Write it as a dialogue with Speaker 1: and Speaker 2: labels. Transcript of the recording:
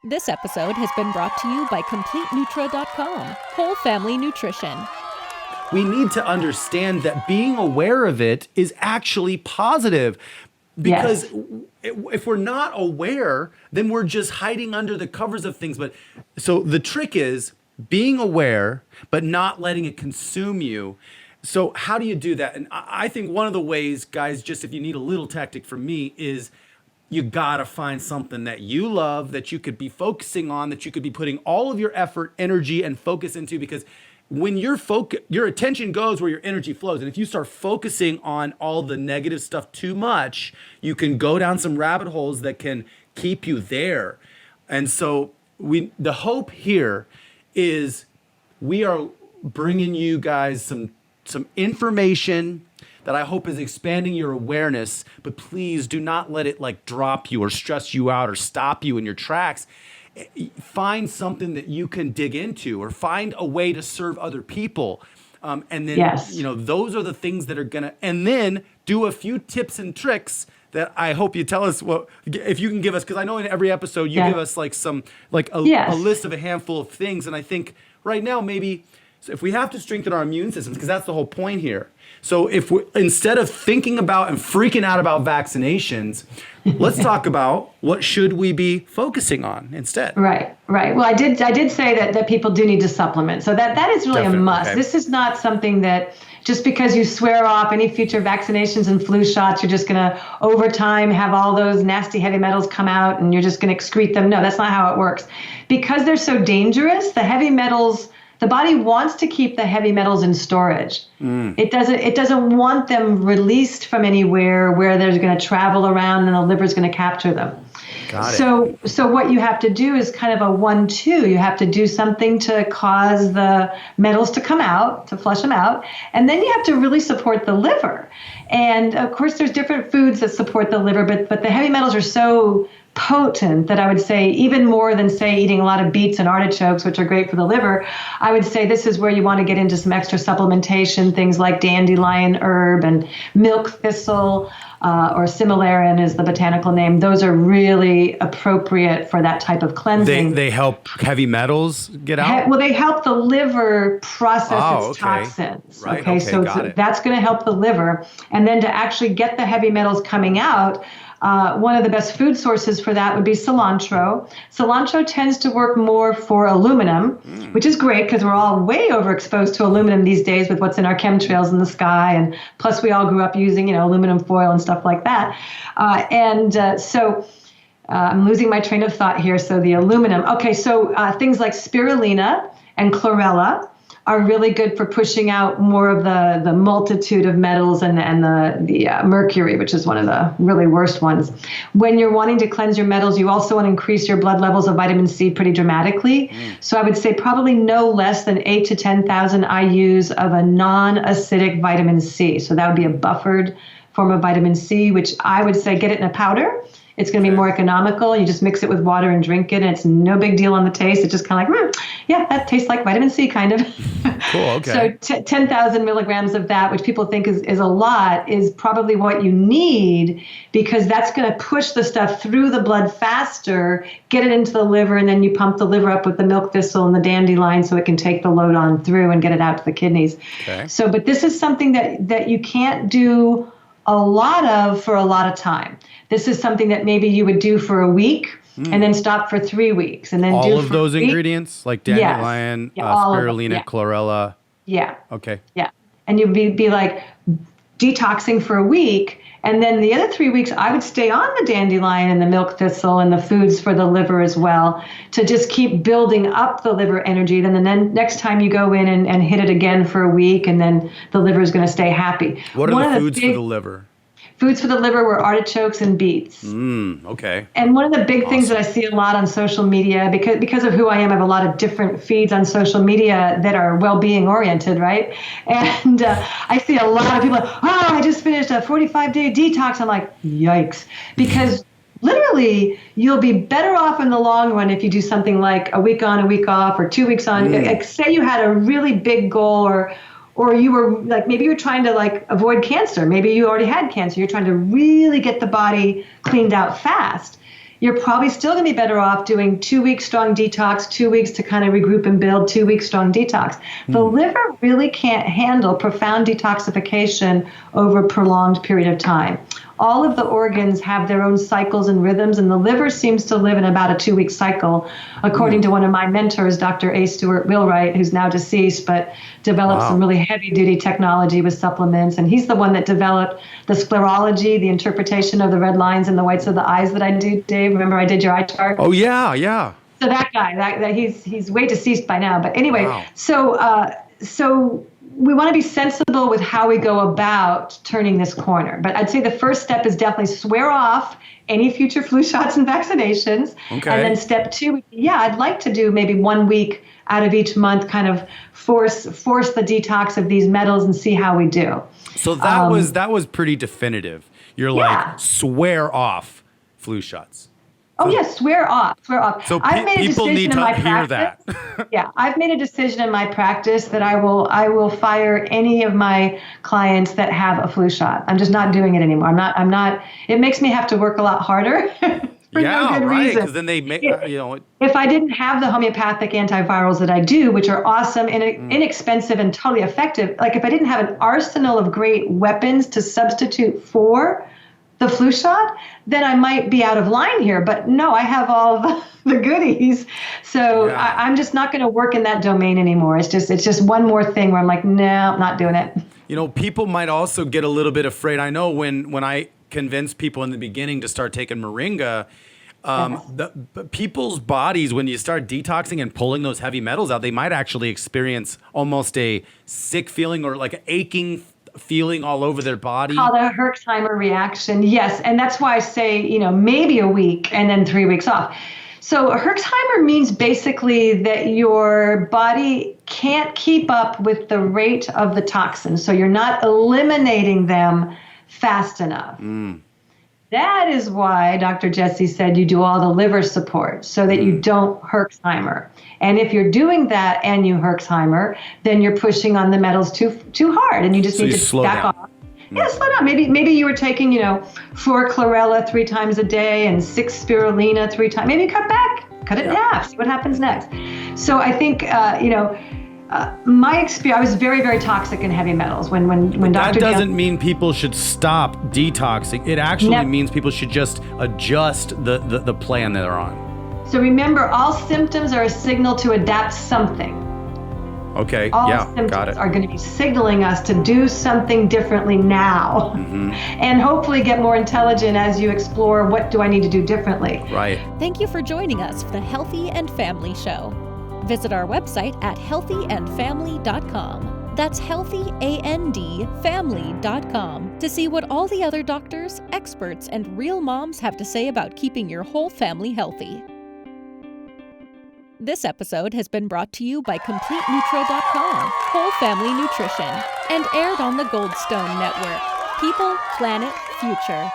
Speaker 1: This episode has been brought to you by CompleteNutra.com, whole family nutrition.
Speaker 2: We need to understand that being aware of it is actually positive, because if we're not aware, then we're just hiding under the covers of things. But so the trick is being aware, but not letting it consume you. So how do you do that? And I think one of the ways, guys, just if you need a little tactic from me, is you gotta find something that you love, that you could be focusing on, that you could be putting all of your effort, energy, and focus into, because when your attention goes where your energy flows. And if you start focusing on all the negative stuff too much, you can go down some rabbit holes that can keep you there. And so the hope here is we are bringing you guys some information that I hope is expanding your awareness, but please do not let it like drop you or stress you out or stop you in your tracks. Find something that you can dig into, or find a way to serve other people. And then, those are the things that are gonna, and then do a few tips and tricks that I hope you tell us if you can give us, because I know in every episode you give us like a list of a handful of things. And I think right now, maybe if we have to strengthen our immune systems, because that's the whole point here. So if we, instead of thinking about and freaking out about vaccinations, let's talk about what should we be focusing on instead.
Speaker 3: Right. Well, I did say that people do need to supplement. So that is really Definitely. A must. Okay. This is not something that just because you swear off any future vaccinations and flu shots, you're just going to over time have all those nasty heavy metals come out and you're just going to excrete them. No, that's not how it works. Because they're so dangerous, the heavy metals, the body wants to keep the heavy metals in storage. It doesn't want them released from anywhere where they're going to travel around and the liver's going to capture them. Got it. So what you have to do is kind of a 1-2. You have to do something to cause the metals to come out, to flush them out, and then you have to really support the liver. And of course, there's different foods that support the liver, but the heavy metals are so potent that I would say even more than, say, eating a lot of beets and artichokes, which are great for the liver, I would say this is where you want to get into some extra supplementation, things like dandelion herb and milk thistle, or Similarin is the botanical name. Those are really appropriate for that type of cleansing.
Speaker 2: They help heavy metals get out?
Speaker 3: Well, they help the liver process its toxins.
Speaker 2: Right.
Speaker 3: So that's going to help the liver. And then to actually get the heavy metals coming out, one of the best food sources for that would be cilantro. Cilantro tends to work more for aluminum, which is great because we're all way overexposed to aluminum these days with what's in our chemtrails in the sky. And plus we all grew up using, aluminum foil and stuff like that. So I'm losing my train of thought here. So the aluminum. Okay, so things like spirulina and chlorella are really good for pushing out more of the multitude of metals and the mercury, which is one of the really worst ones. When you're wanting to cleanse your metals, you also want to increase your blood levels of vitamin C pretty dramatically. So I would say probably no less than 8,000 to 10,000 IUs of a non-acidic vitamin C. So that would be a buffered form of vitamin C, which I would say get it in a powder. It's going to be more economical. You just mix it with water and drink it, and it's no big deal on the taste. It's just kind of like, that tastes like vitamin C, kind of.
Speaker 2: Cool, okay.
Speaker 3: So 10,000 milligrams of that, which people think is a lot, is probably what you need, because that's going to push the stuff through the blood faster, get it into the liver, and then you pump the liver up with the milk thistle and the dandelion so it can take the load on through and get it out to the kidneys. Okay. So, but this is something that you can't do a lot of for a lot of time. This is something that maybe you would do for a week and then stop for 3 weeks. And then
Speaker 2: all of those ingredients, like dandelion, spirulina, chlorella.
Speaker 3: Yeah.
Speaker 2: Okay.
Speaker 3: Yeah. And you'd be like detoxing for a week. And then the other 3 weeks, I would stay on the dandelion and the milk thistle and the foods for the liver as well, to just keep building up the liver energy. Then next time you go in and hit it again for a week, and then the liver is going to stay happy.
Speaker 2: What are the foods for the liver?
Speaker 3: Foods for the liver were artichokes and beets.
Speaker 2: Okay.
Speaker 3: And one of the big things that I see a lot on social media, because of who I am, I have a lot of different feeds on social media that are well-being oriented, right? And I see a lot of people, I just finished a 45-day detox. I'm like, yikes. Because literally, you'll be better off in the long run if you do something like a week on, a week off, or 2 weeks on. Like, say you had a really big goal, or you were like, maybe you're trying to like avoid cancer. Maybe you already had cancer. You're trying to really get the body cleaned out fast. you're probably still going to be better off doing 2 weeks strong detox, 2 weeks to kind of regroup and build, 2 weeks strong detox. The liver really can't handle profound detoxification over a prolonged period of time. All of the organs have their own cycles and rhythms, and the liver seems to live in about a 2-week cycle, according to one of my mentors, Dr. A. Stewart Wheelwright, who's now deceased, but developed some really heavy-duty technology with supplements. And he's the one that developed the sclerology, the interpretation of the red lines and the whites of the eyes that I do, Dave. Remember I did your eye chart?
Speaker 2: Oh, yeah.
Speaker 3: So that guy, that he's way deceased by now. But anyway, so we want to be sensible with how we go about turning this corner. But I'd say the first step is definitely swear off any future flu shots and vaccinations. Okay. And then step 2, I'd like to do maybe 1 week out of each month, kind of force the detox of these metals and see how we do.
Speaker 2: So that was pretty definitive. You're like, swear off flu shots.
Speaker 3: Oh, yes, swear off.
Speaker 2: So I've made people need to hear that.
Speaker 3: I've made a decision in my practice that I will fire any of my clients that have a flu shot. I'm just not doing it anymore. I'm not. It makes me have to work a lot harder. For no good reason.
Speaker 2: Because then they make,
Speaker 3: If I didn't have the homeopathic antivirals that I do, which are awesome and inexpensive and totally effective, like if I didn't have an arsenal of great weapons to substitute for the flu shot, then I might be out of line here. But no, I have all the goodies. So I'm just not going to work in that domain anymore. It's just one more thing where I'm like, no, I'm not doing it.
Speaker 2: People might also get a little bit afraid. I know when I convince people in the beginning to start taking moringa, people's bodies, when you start detoxing and pulling those heavy metals out, they might actually experience almost a sick feeling or like an aching feeling all over their body.
Speaker 3: Called a Herxheimer reaction. Yes. And that's why I say, maybe a week and then 3 weeks off. So Herxheimer means basically that your body can't keep up with the rate of the toxins. So you're not eliminating them fast enough. That is why Dr. Jessie said you do all the liver support so that you don't Herxheimer. And if you're doing that and you Herxheimer, then you're pushing on the metals too hard, and you just need to back off. Yeah, slow down. Maybe you were taking, 4 chlorella 3 times a day and 6 spirulina 3 times. Maybe cut back, cut it in half, see what happens next. So I think, my experience, I was very, very toxic in heavy metals. When Dr.
Speaker 2: That doesn't mean people should stop detoxing. It actually means people should just adjust the plan that they're on.
Speaker 3: So remember, all symptoms are a signal to adapt something.
Speaker 2: Okay,
Speaker 3: all symptoms
Speaker 2: got it.
Speaker 3: Are going to be signaling us to do something differently now. And hopefully get more intelligent as you explore what do I need to do differently.
Speaker 2: Right.
Speaker 1: Thank you for joining us for the Healthy and Family Show. Visit our website at healthyandfamily.com. That's healthyandfamily.com to see what all the other doctors, experts, and real moms have to say about keeping your whole family healthy. This episode has been brought to you by CompleteNutro.com, Whole Family Nutrition, and aired on the Goldstone Network. People, Planet, Future.